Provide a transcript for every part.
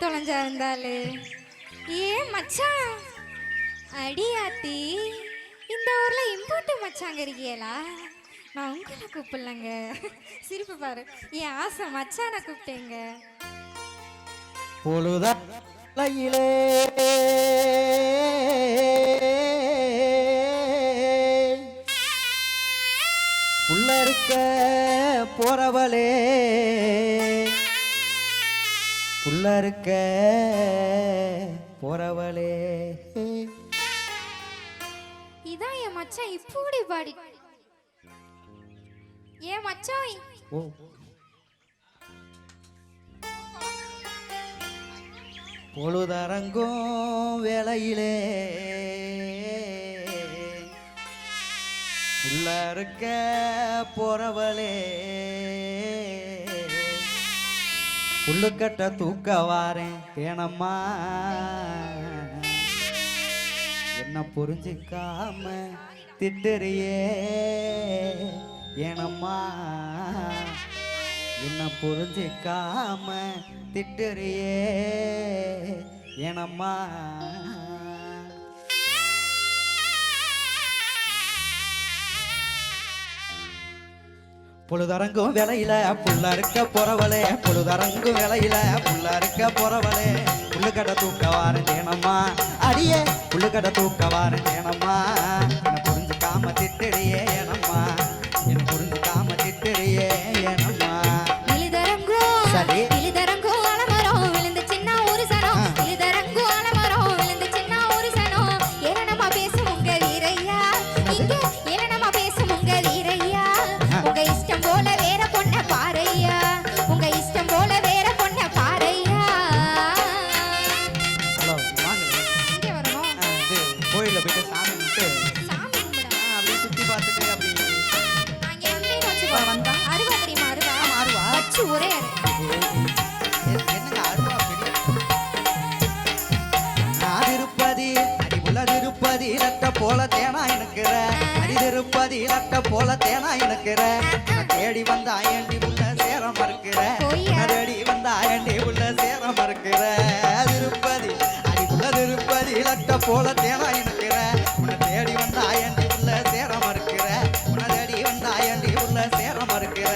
தொலைஞ்சா இருந்தாலு ஏ மச்சான் அடியாத்தி இந்த ஊர்ல இம்போர்ட் மச்சாங்க இருக்கீங்களா? நான் உங்களை கூப்பிடலங்க. சிரிப்பு பாரு, என் ஆசை மச்சான கூப்பிட்டேங்க. பொழுதையிலே புள்ள இருக்க போறவளே புள்ள இருக்க போறவளே. இதான் என் மச்சான் இப்படி பாடி. ஏன் மச்சான் ஓ பொழுதரங்கும் வேளையிலே புள்ள இருக்க போறவளே புல்லுக்கட்ட தூக்க வாரேன் ஏனம்மா என்ன புரிஞ்சுக்காம திட்டுறியே ஏனம்மா என்ன புரிஞ்சுக்காம திட்டுறியே ஏனம்மா. பொழுதரங்கும் வேலையில புள்ள இருக்க போறவளே பொழுதரங்கும் வேலையில புள்ள இருக்க போறவளே புல்லுக்கடை தூக்க வாரேன் ஏனம்மா அடியே புல்லுக்கடை தூக்க வாரேன் ஏனம்மா என்ன புரிஞ்சுக்காம திட்டுறியே ஏனம்மா என்ன புரிஞ்சுக்காம திட்டுறியே ஏனம்மா. சரி போல தேனா எனக்குற அடிதிருப்பதி லட்ட போல தேனா எனக்குற தேடி வந்த ஆயண்டி உள்ள சேர மறுக்கிற தேடி வந்த ஆயண்டி உள்ள சேர மறுக்கிற திருப்பதி அடிக்குள்ள திருப்பதி லட்ட போல தேனா எனக்குற உன்னை தேடி வந்த ஆயண்டி உள்ள சேர மறுக்கிற உன்னை தேடி வந்த ஆயண்டி உள்ள சேர மறுக்கிற.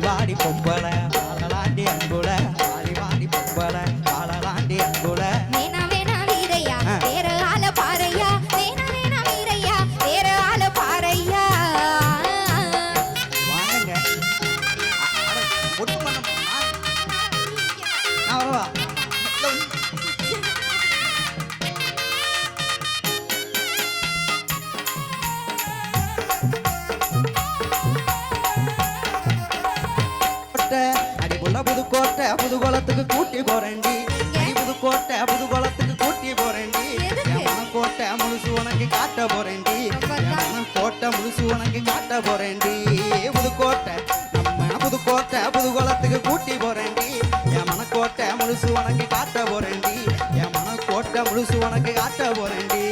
வாடி பொம்பளை பாலலாண்டி அன்புல வாடி வாடி பொம்பளை பாலலாண்டி அன்புல வேணா வேணா வீரையா வேற ஆள பாறையா வேணா வேணா வீரையா வேற ஆள பாறையா. வாங்க ஒட்டு பண்ண நான் வரவா புதுக்கோட்டை புதுகோலத்துக்கு கூட்டி போறேன்டி புதுக்கோட்டை புதுகோலத்துக்கு கூட்டி போறேன்டி கோட்டை முழுசு உனக்கு காட்ட போறேன்டி கோட்டை முழுசு உனக்கு காட்ட போறேன்டி புதுக்கோட்டை நம்ம புதுக்கோட்டை புதுகோலத்துக்கு கூட்டி போறேன்டி என் மனக்கோட்டை முழுசு உனக்கு காட்ட போறேன்டி என் மனக்கோட்டை முழுசு உனக்கு காட்ட போறேன்டி.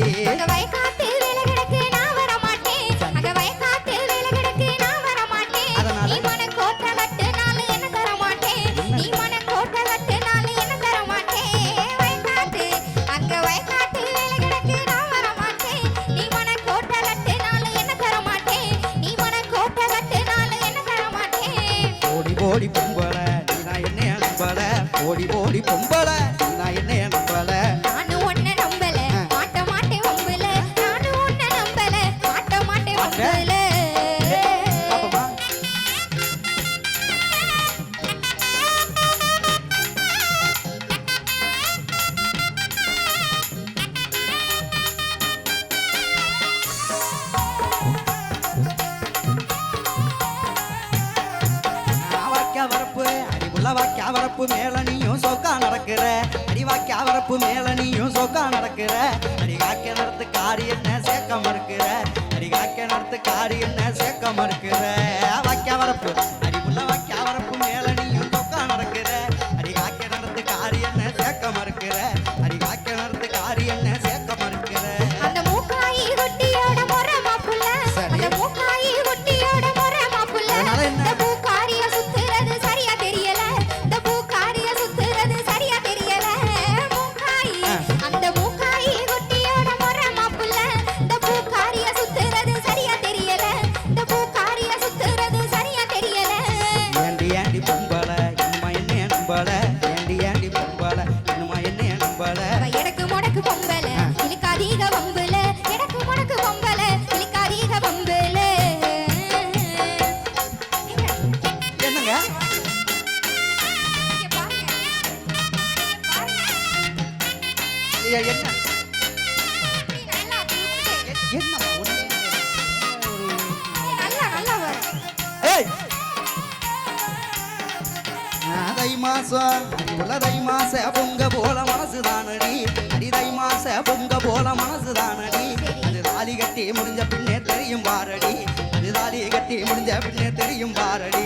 ஓடி பொம்பளை நான் என்ன நம்பல ஓடி ஓடி பொம்பளை நான் என்ன நம்பல நானும் ஒன்ன நம்பல மாட்ட மாட்டே ஒம்பல நானும் ஒன்ன நம்பல மாட்ட மாட்டே ஒம்பல. வரப்பு அடிவுள்ள வாக்கியா வரப்பு மேல நீயும் சோக்கா நடக்கிற அடி வாக்கியா வரப்பு மேல நீயும் சோக்கா நடக்கிற அடி வாக்கிய நடத்து காரி என்ன சேர்க்க மறுக்கிற அடி காக்க நடத்து காரி என்ன சேர்க்க மறுக்கிற வாக்கியா வரப்பு அடிப்புள்ள வாக்கியா வரப்பு மேல நீயும் தொக்கா நடக்கிற அடி காக்க நடத்து காரி என்ன சேர்க்க மறுக்கிற அடி காக்க நடத்து காரி என்ன சேர்க்க மறுக்கிற அந்த மூக்காயி குட்டியோட முறை மாப்புள்ள அந்த மூக்காயி குட்டியோட முறை மாப்புள்ள இந்த பூக்காரிய சுத்துறது சரியா தெரியல இந்த பூக்காரிய சுத்துறது சரியா தெரியல மூக்காயி அந்த மூக்காயி குட்டியோட முறை மாப்புள்ள இந்த பூக்காரிய சுத்துறது சரியா தெரியல இந்த பூக்காரிய சுத்துறது சரியா தெரியல ஏண்டி ஏண்டி பொம்பள இன்னுமா என்ன நம்பள ஏண்டி ஏண்டி பொம்பள இன்னுமா என்ன நம்பள அவ எடக்கு முடக்கு பொம்பல இழுக்காதீக வம்புல எடக்கு முடக்கு பொம்பல இழுக்காதீக வம்புல என்னங்க இங்க பாருங்க என்ன நீ நல்லா தூக்கு. என்னம்மா நல்லா நல்லா வரும் ஏய் தை மாசம் அடிவுள்ள தை மாச பொங்க போல மனசுதானடி அடி தை மாச பொங்க போல மனசுதானடி அது தாலி கட்டி முடிஞ்ச பின்னே தெரியும் பாரடி அது தாலி கட்டி முடிஞ்ச பின்னே தெரியும் பாரடி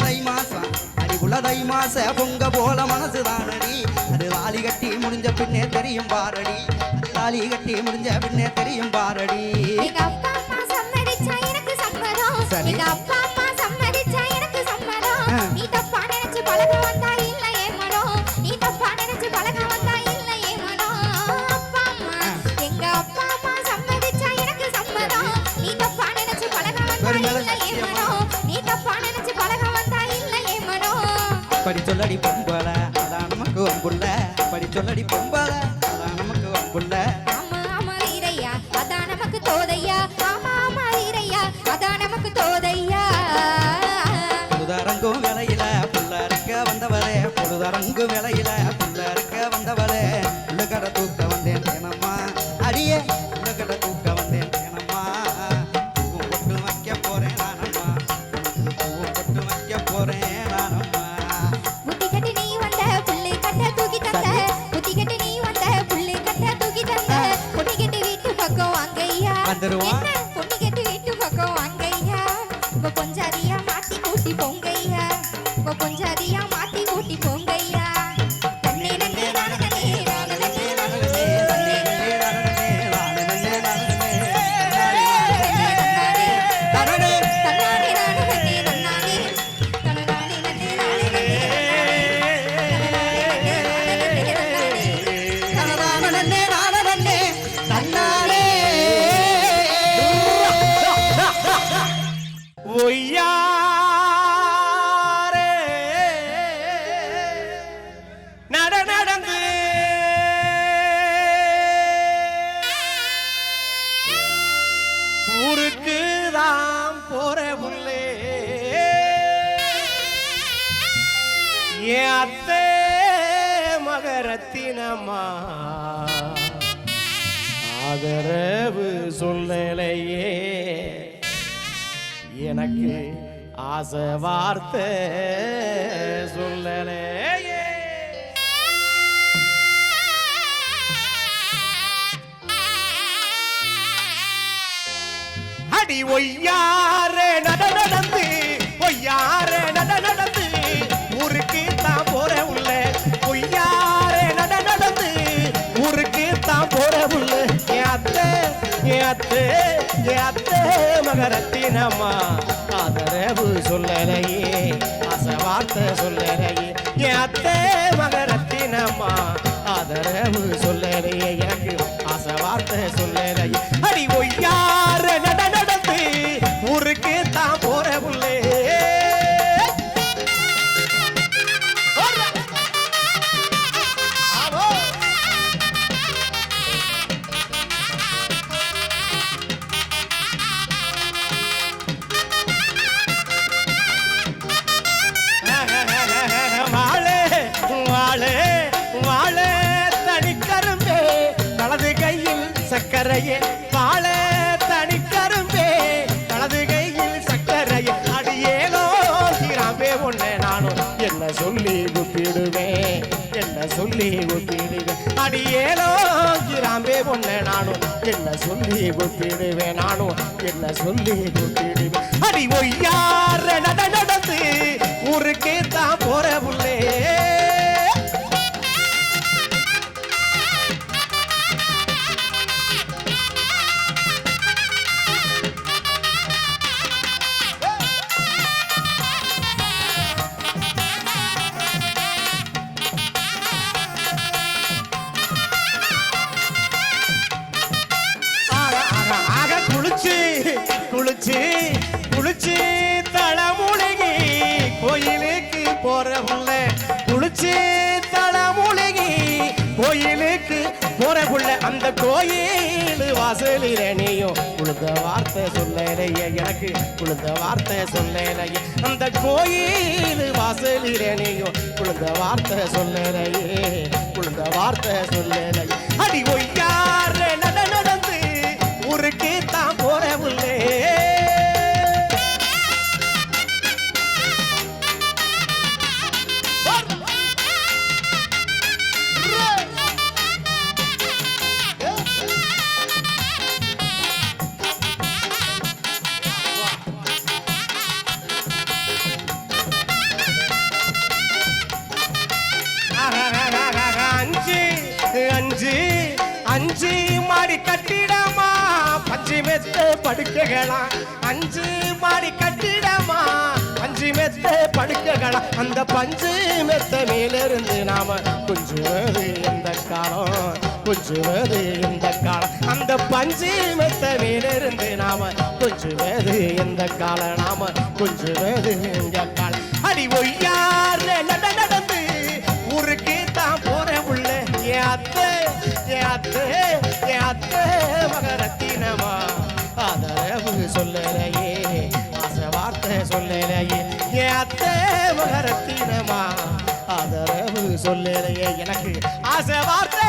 தை மாசம் அடிவுள்ள தை மாச பொங்க போல மனசுதானடி அது தாலி கட்டி முடிஞ்ச பின்னே தெரியும் பாரடி அது தாலி கட்டி முடிஞ்ச பின்னே தெரியும் பாரடி எங்க அப்பா அம்மா சம்மதிச்சா எனக்கு சம்மதம் சரி. எங்க அப்பா அம்மா சம்மதிச்சா எனக்கு சம்மதம் நீ தப்பா நினைச்சு பழக வந்தா இல்ல ஏன் மனம் நீ தப்பா நினைச்சு பழக வந்தா இல்ல ஏன் மனம் அப்பா அம்மா எங்க அப்பா அம்மா சம்மதிச்சா எனக்கு சம்மதம் நீ தப்பா நினைச்சு பழக வந்தா ஒரு மேல இல்ல ஏன் மனம் நீ தப்பா நினைச்சு பழக வந்தா இல்ல ஏன் மனம் படி சொல்லடி பொம்பள அதான் நமக்கு வம்புள்ள படி சொல்லடி பொம்பள அதான் நமக்கு வம்புள்ள ஆமா ஆமா வீரையா அதான் நமக்கு தோதையா ஆமா ஆமா வீரையா அதான் நமக்கு தோதையா பொழுதரங்கும் வேலையில புள்ள இருக்க வந்தவளே பொழுதரங்கும் வேலையில புள்ள இருக்க வந்தவளே உள்ளகடை தூக்க வந்தேன் தேனம்மா அடியே உள்ளகடை தூக்க வந்தேன் தேனம்மா பூவும் பொட்டு வைக்க போறேன் நானம்மா பூவும் பொட்டு வைக்க போறேன் நானம்மா புத்தி கட்டி நீ வந்த புள்ளு கட்ட தூக்கி தந்த புத்தி கட்டி நீ வந்த புள்ளு கட்ட தூக்கி தந்த பொண்ணு கட்டி வீட்டு பக்கம் வாங்கய்யா வந்துருவோம். என்ன பொண்ணு கட்டி வீட்டு பக்கம் வாங்கய்யா உங்க கொஞ்சாதியா மாத்தி கூட்டி போங்கய்யா உங்க கொஞ்சாதியா மாத்தி கூட்டி போங்கய்யா தன்னே நன்னே நானே நன்னே நானே நன்னே நானே தன்னானே நானே நன்னே நன்னானே தன்னானே நன்னே நானே நன்னே ஒய்யாரே நடந்து ஊருக்கு தான் போற புள்ளே என் அத்தை மகரத்தினம்மா ஆதரவு சொல்லலையே எனக்கு ஆசை வார்த்தை சொல்லலையே அடி ஒய்யாரே நடந்து ஒய்யாரே நடந்து ஊருக்கு தான் போற உள்ள ஒய்யாரே நடந்து ஊருக்கு தான் போற உள்ள என் அத்தை மகரத்தினம்மா ஆதரவு சொல்லலையே ஆசை வார்த்தை சொல்லலையே என் அத்தை மகரத்தினம்மா ஆதரவு சொல்லலையே எனக்கு ஆசை வார்த்தை சொல்லலையே அடி ஒய்யார நடந்து ஊருக்கு தான் போற புள்ளே வாழே வாழே வாழே தனிக்கரும்பே வலது கையில் சக்கரையே வாழே தனிக்கரும்பே வலது கையில் சக்கரையே அடியேனோ சீராம்பே ஒண்ணே நானும் என்ன சொல்லி குத்திடுவேன் அடியேனோ சீராம்பே ஒண்ணே நானும் என்ன சொல்லி கூப்பிடுவேன் நானும் என்ன சொல்லி கூப்பிடுவேன் அடி ஒய்யார நடந்து ஊருக்கே தான் போற புள்ளே குளிச்சு குளிச்சு தலமுழுகி கோயிலுக்கு போறவுள்ள குளிச்சு தலமுழுகி கோயிலுக்கு போறவுள்ள அந்த கோயில் வாசலில் நீயும் உழுத வார்த்தை சொல்லலையே எனக்கு உழுத வார்த்தை சொல்லலையே அந்த கோயில் வாசலில் நீயும் உழுத வார்த்தை சொல்லலையே உழுத வார்த்தை சொல்லலையே அடி ஒய்யார நடந்து ஊருக்கு தான் போறவுள்ளே அஞ்சு மாடி கட்டிடமா பஞ்சு மெத்த படுக்கைகளா அஞ்சு மாடி கட்டிடமா பஞ்சு மெத்த படுக்கைகளா அந்த பஞ்சு மெத்த மேலிருந்து நாம கொஞ்சுவது எந்த காலம் கொஞ்சுவது எந்த காலம் அந்த பஞ்சு மெத்த மேலிருந்து நாம கொஞ்சுவது எந்த காலம் நாம கொஞ்சுவது எந்த காலம் அடி ஒய்யார நடந்து ஊருக்கு தான் போற உள்ள மகரத்தினமா ஆதரவு சொல்லலையே ஆசை வார்த்தை சொல்லலையே அத்தை மகரத்தினமா ஆதரவு சொல்லலையே எனக்கு ஆசை வார்த்தை